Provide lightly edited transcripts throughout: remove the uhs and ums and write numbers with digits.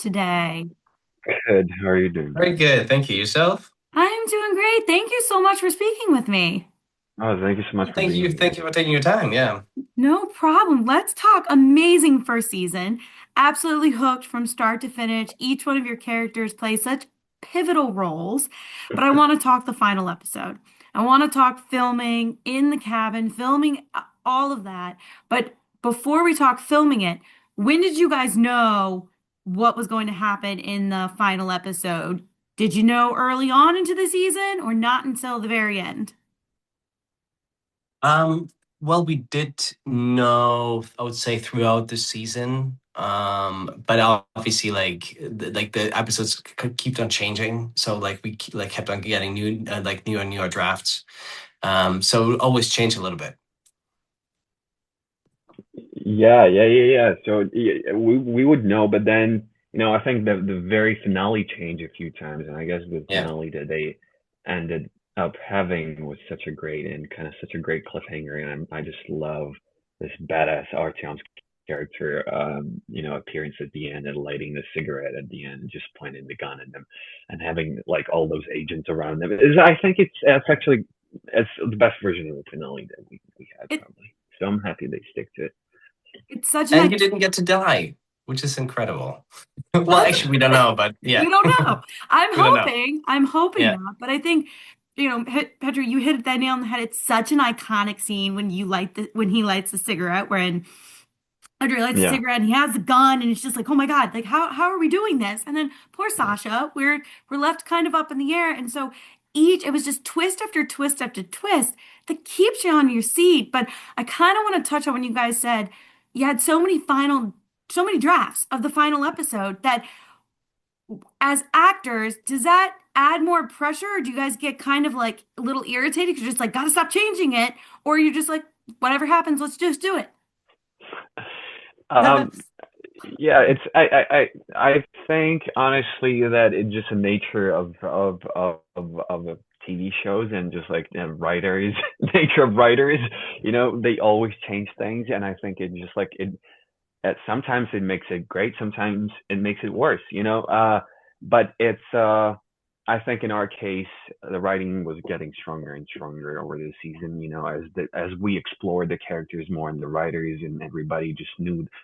today? Good. How are you doing? Very good. Thank you. Yourself? I'm doing great. Thank you so much for speaking with me. Oh, thank you so much for Thank you. being Thank here. you for taking your time. Yeah. No problem. Let's talk. Amazing first season. Absolutely hooked from start to finish. Each one of your characters plays such pivotal roles. But I want to talk the final episode. I want to talk filming in the cabin, filming all of that. But before we talk filming it, when did you guys know what was going to happen in the final episode? Did you know early on into the season or not until the very end? Um, well, we did know, I would say, throughout the season. But obviously, like the episodes kept on changing. So like like kept on getting new, like newer and newer drafts. So it always changed a little bit. Yeah. So we would know, but then I think the very finale changed a few times, and I guess the Yeah. finale that they ended up having was such a great and kind of such a great cliffhanger, and I just love this badass Artyom's character, appearance at the end and lighting the cigarette at the end, and just pointing the gun at them, and having like all those agents around them. I think it's actually it's the best version of the finale that we had It probably. So I'm happy they stick to it. it's such And an you didn't get to die, which is incredible. Well, iconic. actually, we don't know, but We yeah, don't know. I'm we don't know. hoping. I'm hoping Yeah. not. But I think, Pedro, you hit that nail on the head. It's such an iconic scene when when he lights the cigarette, wherein Andre lights a Yeah. cigarette and he has the gun, and it's just like, oh my God, like how are we doing this? And then poor Sasha, we're left kind of up in the air. And so it was just twist after twist after twist that keeps you on your seat. But I kind of want to touch on when you guys said you had so many drafts of the final episode that as actors, does that add more pressure, or do you guys get kind of like a little irritated because you're just like, gotta stop changing it, or you're just like, whatever happens, let's just do it? Um, yeah, it's I think honestly that it's just a nature of TV shows and just like writers nature of writers, they always change things, and I think it just like it sometimes it makes it great, sometimes it makes it worse, but I think in our case the writing was getting stronger and stronger over the season, as we explored the characters more, and the writers and everybody just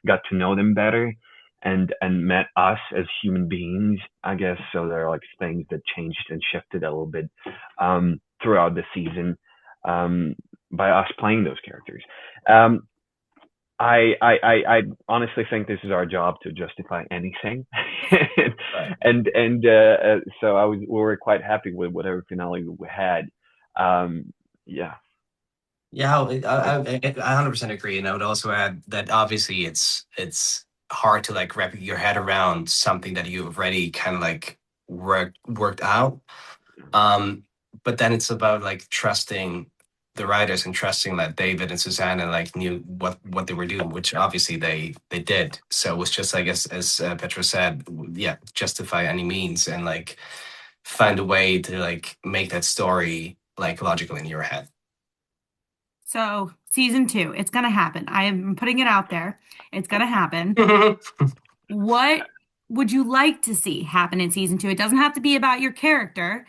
got to know them better, and met us as human beings, I guess. So there are like things that changed and shifted a little bit throughout the season, by us playing those characters. um I honestly think this is our job to justify anything, Right. and so we were quite happy with whatever finale we had. Yeah, Yeah, I, I 100% agree, and I would also add that obviously it's hard to like wrap your head around something that you've already kind of like worked out. Um, but then it's about like trusting the writers and trusting that David and Susanna like knew what they were doing, which obviously they did. So it was just, I guess, as Petra said, yeah, justify any means and like find a way to like make that story like logical in your head. So, season two, it's gonna happen. I am putting it out there. It's gonna happen. What would you like to see happen in season two? It doesn't have to be about your character,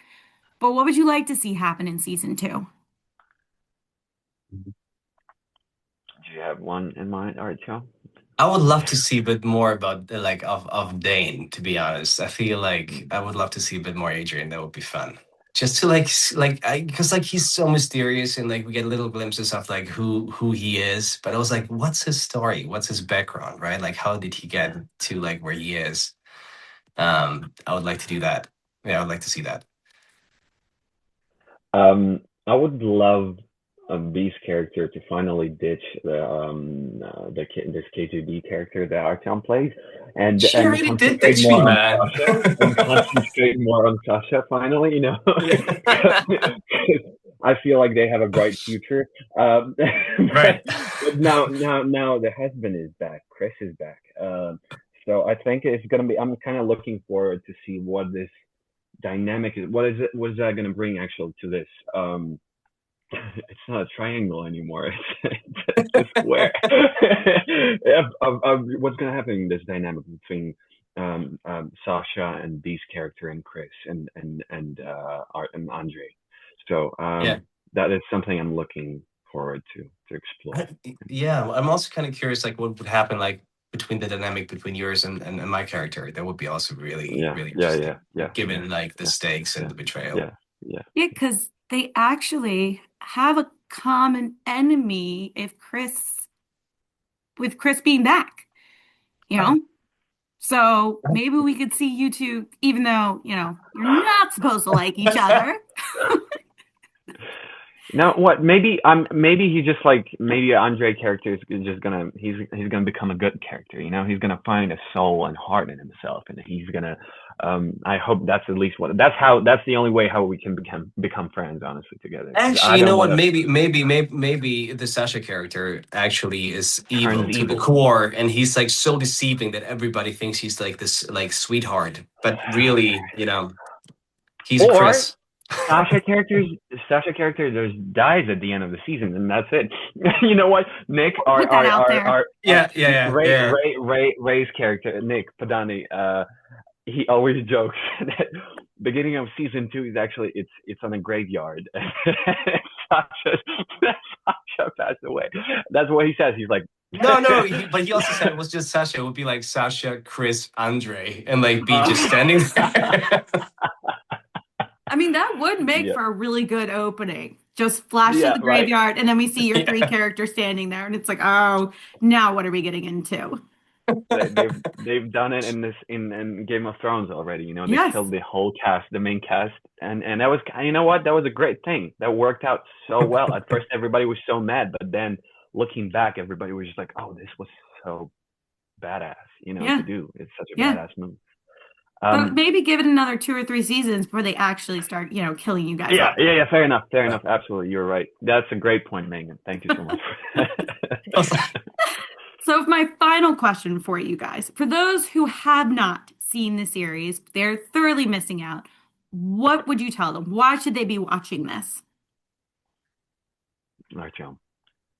but what would you like to see happen in season two? do you have one in mind, Artjo? I would love to see a bit more about like of Dane, to be honest. I feel like I would love to see a bit more Adrian. That would be fun. Just to like like I because like he's so mysterious and like we get little glimpses of like who he is. But I was like, what's his story? What's his background, right? Like how did he get to like where he is? I would like to do that. Yeah, I would like to see that. I would love B's character to finally ditch this KGB character that Artyom plays, She and already did concentrate ditch me, more on man. Sasha, finally, Yeah. I feel like they have a bright future. Right. But now the husband is back. Chris is back. So I think it's gonna be. I'm kind of looking forward to see what this dynamic is. What is it? What is that gonna bring actually to this? It's not a triangle anymore. It's a square. What's gonna happen in this dynamic between Sasha and B's character and Chris and Art and Andre. So Yeah. that is something I'm looking forward to explore. Yeah, I'm also kind of curious, like what would happen, like between the dynamic between yours and my character. That would be also really, Yeah, really yeah, yeah, interesting, yeah, yeah, given like the yeah, stakes and yeah, the betrayal. yeah, yeah. Yeah, because they actually have a common enemy with Chris being back, you Right. know? So maybe we could see you two, even though, you're not supposed to like each other. Now what? Maybe he just like maybe Andre character is just gonna he's gonna become a good character. He's gonna find a soul and heart in himself, and he's gonna. I hope that's at least what that's the only way how we can become friends honestly together. Because Actually, I you don't know what? want to Maybe the Sasha character actually is turn evil to the evil. core, and he's like so deceiving that everybody thinks he's like this like sweetheart, but really, he's a Or Chris. Sasha character just dies at the end of the season, and that's it. You know what? Nick, We'll put that out there. our Yeah, yeah, yeah, yeah. Ray's character, Nick Padani. He always jokes that beginning of season 2 is actually it's on a graveyard. Sasha, Sasha passed away. That's what he says. He's like, No, no, but he also said it was just Sasha. It would be like Sasha, Chris, Andre, and like be just standing there. I mean, that would make yeah, for a really good opening. Just flash to yeah, the right. graveyard, and then we see your three Yeah. characters standing there, and it's like, oh, now what are we getting into? They've done it in in Game of Thrones already. They Yes. killed the whole cast, the main cast, and that was what that was a great thing. That worked out so well. At first, everybody was so mad, but then looking back, everybody was just like, "Oh, this was so badass," to Yeah. do. It's such a Yeah. badass move. But Um, maybe give it another 2 or 3 seasons before they actually start, killing you guys yeah, off. yeah, yeah. Fair enough. Fair enough. Absolutely, you're right. That's a great point, Megan. Thank you so much. So, my final question for you guys, for those who have not seen the series, they're thoroughly missing out. What would you tell them? Why should they be watching this? Artjom.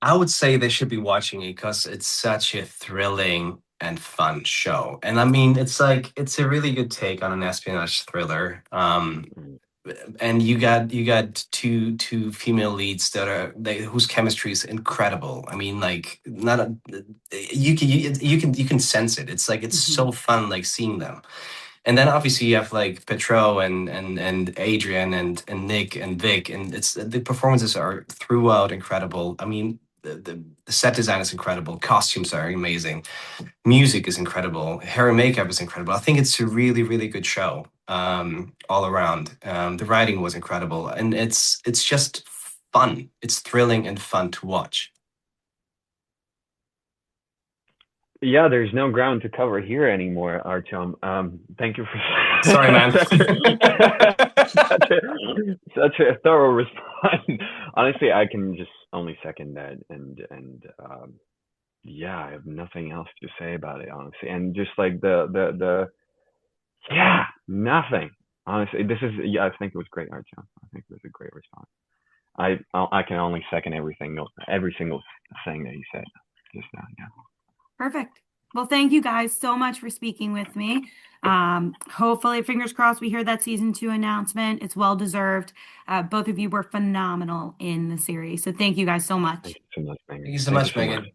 I would say they should be watching it because it's such a thrilling and fun show. And I mean, it's a really good take on an espionage thriller. Mm. And you got two female leads whose chemistry is incredible. I mean, like not a, you can sense it. It's like it's Mhm. so fun like seeing them. And then obviously you have like Petro and Adrian and Nick and Vic, and it's the performances are throughout incredible. I mean, the set design is incredible, costumes are amazing, music is incredible, hair and makeup is incredible. I think it's a really, really good show, all around. The writing was incredible, and it's just fun. It's thrilling and fun to watch. Yeah, there's no ground to cover here anymore, Artyom. Thank you for Sorry, man. such a such a thorough response. Honestly, I can just only second that, and yeah, I have nothing else to say about it, honestly. And just like the yeah, nothing. Honestly, yeah, I think it was great, Artyom. I think it was a great response. I can only second every single thing that you said just now. Yeah. Perfect. Well, thank you guys so much for speaking with me. Hopefully, fingers crossed, we hear that season 2 announcement. It's well deserved. Both of you were phenomenal in the series. So thank you guys so Thank much. you so much, Thank Megan. you so Thank you much, so much. Megan.